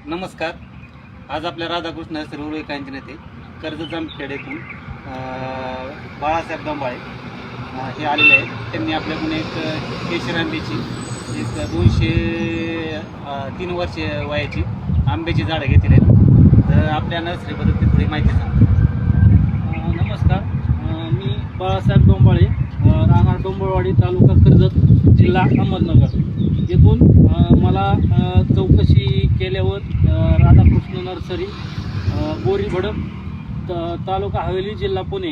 नमस्कार. आज आपल्या राधाकृष्ण सर्वकांचे नेते कर्जत जामखेड येथून बाळासाहेब डोंबाळे हे आलेले आहेत. त्यांनी आपल्याकडून एक केशर आंब्याची एक 203 वर्ष वयाची आंब्याची झाडं घेतली आहेत. तर आपल्या नर्सरीबद्दल थोडी माहिती सांगा. नमस्कार, मी बाळासाहेब डोंबाळे, राहणार डोंबळवाडी, तालुका कर्जत, जिल्हा अहमदनगर येथून मला चौकशी केल्यावर राधाकृष्ण नर्सरी, बोरी भडक, तालुका हवेली, जिल्हा पुणे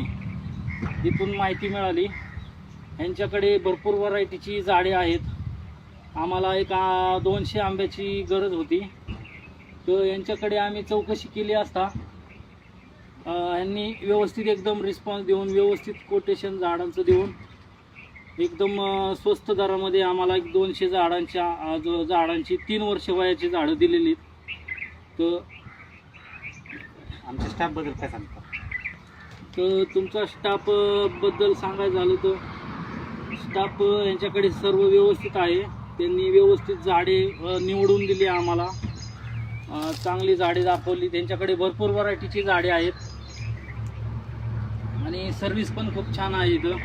इथून माहिती मिळाली. यांच्याकडे भरपूर व्हरायटीची झाडे आहेत. आम्हाला एक 200 आंब्याची गरज होती. तर यांच्याकडे आम्ही चौकशी केली असता यांनी व्यवस्थित एकदम रिस्पॉन्स देऊन, व्यवस्थित कोटेशन झाडांचं देऊन एकदम स्वस्त दरामध्ये आम्हाला 200 झाडांची 3 वर्ष वयाची झाडं दिलेली. तर आमच्या स्टाफबद्दल काय सांगता? तर तुमचा स्टाफबद्दल सांगायचं झालं तर स्टाफ यांच्याकडे सर्व व्यवस्थित आहे. त्यांनी व्यवस्थित झाडे निवडून दिली आम्हाला, चांगली झाडे दाखवली. त्यांच्याकडे भरपूर व्हरायटीची झाडे आहेत आणि सर्विस पण खूप छान आहे इथं.